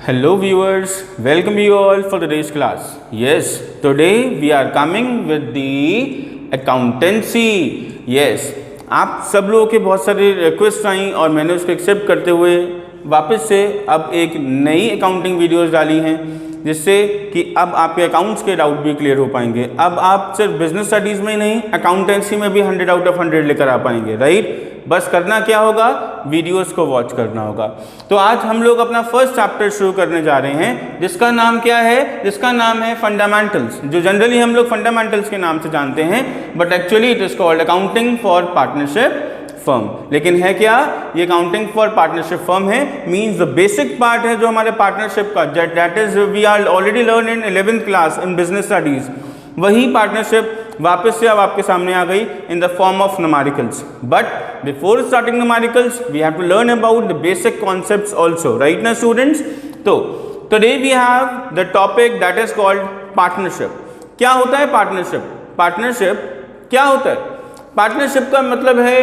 Hello viewers, welcome you all for today's class. Yes, today we are coming with the accountancy. Yes, आप सब लोगों के बहुत सारी रिक्वेस्ट आई और मैंने उसको एक्सेप्ट करते हुए वापस से अब एक नई अकाउंटिंग वीडियोस डाली हैं, जिससे कि अब आपके अकाउंट्स के डाउट भी क्लियर हो पाएंगे। अब आप सिर्फ बिजनेस स्टडीज़ में ही नहीं, अकाउंटेंसी में भी 100 आउट ऑफ 100 लेकर आ पाएंगे, राइट। बस करना क्या होगा, वीडियोस को वॉच करना होगा। तो आज हम लोग अपना फर्स्ट चैप्टर शुरू करने जा रहे हैं, जिसका नाम क्या है, जिसका नाम है फंडामेंटल्स, जो जनरली हम लोग फंडामेंटल्स के नाम से जानते हैं, but actually it is called accounting for partnership firm. लेकिन है क्या, ये अकाउंटिंग फॉर पार्टनरशिप फर्म है, मींस द बेसिक पार्ट है जो हमारे पार्टनरशिप का, that is we are already learn in 11th class in business studies. वही पार्टनरशिप वापस से अब आपके सामने आ गई in the form of numericals. But before starting numericals we have to learn about the basic concepts also, right ना students. तो today we have the topic that is called partnership. क्या होता है पार्टनरशिप? पार्टनरशिप क्या होता है? Partnership का मतलब है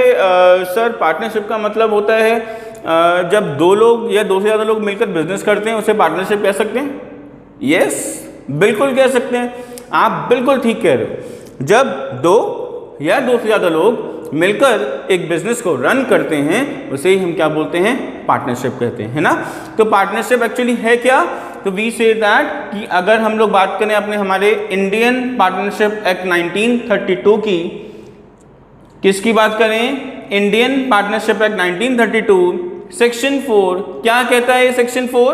सर, पार्टनरशिप का मतलब होता है जब दो लोग या दो से ज़्यादा लोग मिलकर बिजनेस करते हैं, उसे पार्टनरशिप कह सकते हैं। यस, बिल्कुल कह सकते हैं, आप बिल्कुल ठीक कह रहे हो। जब दो या दो से ज़्यादा लोग मिलकर एक बिजनेस को रन करते हैं, उसे ही हम क्या बोलते हैं, पार्टनरशिप कहते हैं, है ना। तो पार्टनरशिप एक्चुअली है क्या? तो वी से दैट कि अगर हम लोग बात करें अपने हमारे इंडियन पार्टनरशिप एक्ट 1932 की, किसकी बात करें, इंडियन पार्टनरशिप एक्ट 1932 सेक्शन 4 क्या कहता है? Section 4,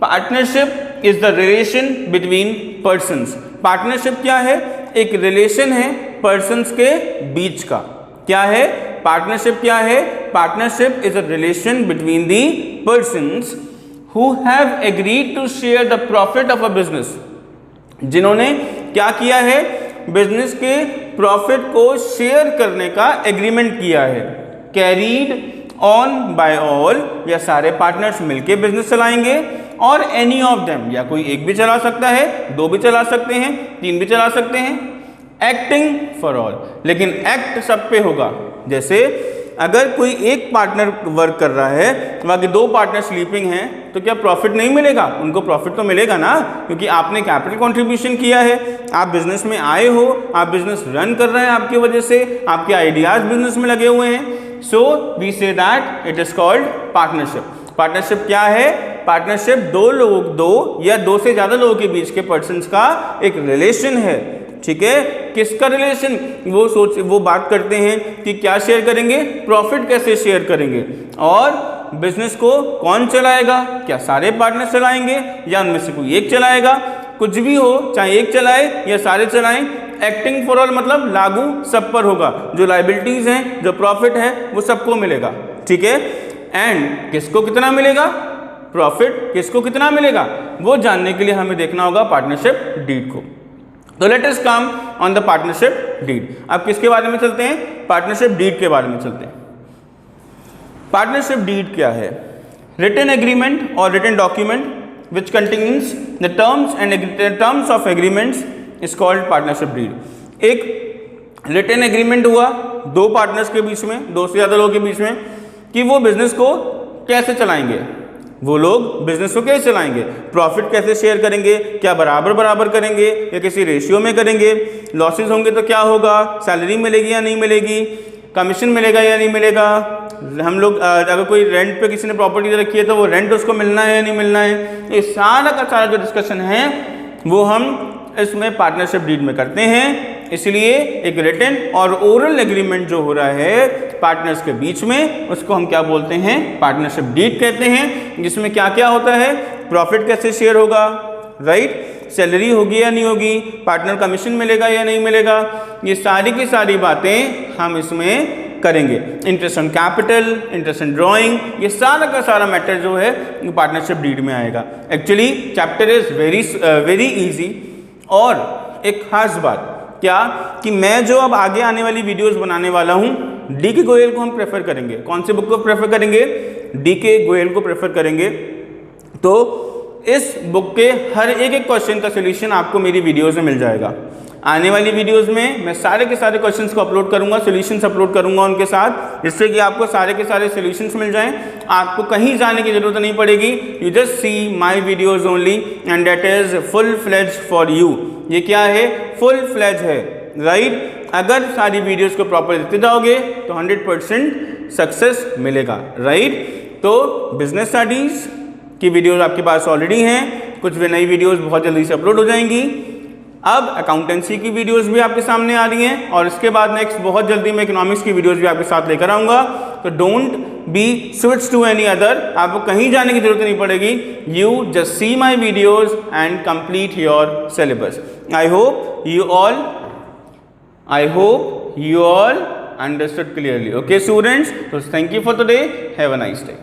partnership is the relation between persons. Partnership क्या है? एक रिलेशन है पर्सन्स के बीच का। क्या है पार्टनरशिप? क्या है partnership? Is a relation between the persons who have agreed to share the profit of a business. जिन्होंने क्या किया है, बिजनेस के प्रॉफिट को शेयर करने का एग्रीमेंट किया है। कैरीड ऑन बाय ऑल, या सारे पार्टनर्स मिलके बिजनेस चलाएंगे, और एनी ऑफ देम, या कोई एक भी चला सकता है, दो भी चला सकते हैं, तीन भी चला सकते हैं। एक्टिंग फॉर ऑल, लेकिन एक्ट सब पे होगा। जैसे अगर कोई एक पार्टनर वर्क कर रहा है, बाकी दो पार्टनर स्लीपिंग हैं, तो क्या प्रॉफिट नहीं मिलेगा? उनको प्रॉफिट तो मिलेगा ना, क्योंकि आपने कैपिटल कंट्रीब्यूशन किया है, आप बिजनेस में आए हो, आप बिजनेस रन कर रहे हैं, आपकी वजह से आपके आइडियाज बिजनेस में लगे हुए हैं। So we say that it is called partnership. Partnership क्या है? पार्टनरशिप दो लोग, दो या दो से ज्यादा लोगों के बीच के पर्सन्स का एक रिलेशन है, ठीक है। किसका रिलेशन? वो बात करते हैं कि क्या शेयर करेंगे, प्रॉफिट कैसे शेयर करेंगे, और बिजनेस को कौन चलाएगा, क्या सारे पार्टनर चलाएंगे या उनमें से कोई एक चलाएगा। कुछ भी हो, चाहे एक चलाए या सारे चलाएं, एक्टिंग फॉर ऑल मतलब लागू सब पर होगा। जो लायबिलिटीज हैं, जो प्रॉफिट है, वो सबको मिलेगा, ठीक है। एंड किसको कितना मिलेगा, प्रॉफिट किसको कितना मिलेगा, वो जानने के लिए हमें देखना होगा पार्टनरशिप डीड को। तो let us come on the partnership deed. अब किसके बारे में चलते हैं? पार्टनरशिप डीड के बारे में चलते हैं। पार्टनरशिप डीड क्या है? रिटन एग्रीमेंट और written document which contains the terms of agreements is called partnership deed. एक रिटन एग्रीमेंट हुआ दो पार्टनर्स के बीच में, दो से ज़्यादा लोगों के बीच में, कि वो बिजनेस को कैसे चलाएंगे, वो लोग बिजनेस को कैसे चलाएंगे, प्रॉफिट कैसे शेयर करेंगे, क्या बराबर बराबर करेंगे या किसी रेशियो में करेंगे, लॉसेस होंगे तो क्या होगा, सैलरी मिलेगी या नहीं मिलेगी, कमीशन मिलेगा या नहीं मिलेगा, हम लोग अगर कोई रेंट पे किसी ने प्रॉपर्टी रखी है तो वो रेंट उसको मिलना है या नहीं मिलना है। ये सारा का सारा जो डिस्कशन है वो हम इसमें पार्टनरशिप डीड में करते हैं। इसलिए एक रिटन और ओरल एग्रीमेंट जो हो रहा है पार्टनर्स के बीच में, उसको हम क्या बोलते हैं, पार्टनरशिप डीड कहते हैं। जिसमें क्या क्या होता है, प्रॉफिट कैसे शेयर होगा, राइट, सैलरी होगी या नहीं होगी, पार्टनर कमीशन मिलेगा या नहीं मिलेगा, ये सारी की सारी बातें हम इसमें करेंगे। Interest on capital, interest on drawing, ये सारा का सारा मैटर जो है पार्टनरशिप डीड में आएगा। Actually chapter is very easy. और एक खास बात क्या, कि मैं जो अब आगे आने वाली वीडियोस बनाने वाला हूँ, डी के गोयल को हम प्रेफर करेंगे। कौन से बुक को प्रेफर करेंगे? डी के गोयल को प्रेफर करेंगे। तो इस बुक के हर एक क्वेश्चन का सोल्यूशन आपको मेरी वीडियोस में मिल जाएगा। आने वाली वीडियोस में मैं सारे के सारे क्वेश्चंस को अपलोड करूंगा, सॉल्यूशंस अपलोड करूंगा उनके साथ, जिससे कि आपको सारे के सारे सॉल्यूशंस मिल जाएं। आपको कहीं जाने की जरूरत नहीं पड़ेगी, you just see my videos only and that is full fledged for you. ये क्या है? फुल फ्लेज है, राइट। अगर सारी वीडियोस को प्रॉपर देते जाओगे तो 100% सक्सेस मिलेगा, राइट। तो बिजनेस स्टडीज की वीडियोस आपके पास ऑलरेडी हैं, कुछ भी नई वीडियोस बहुत जल्दी से अपलोड हो जाएंगी। अब अकाउंटेंसी की वीडियोस भी आपके सामने आ रही हैं और इसके बाद नेक्स्ट बहुत जल्दी मैं इकोनॉमिक्स की वीडियोस भी आपके साथ लेकर आऊँगा। तो don't be switch to any other, आपको कहीं जाने की जरूरत नहीं पड़ेगी। You just see my videos and complete your syllabus. I hope you all understood clearly. Okay, students. So thank you for today. Have a nice day.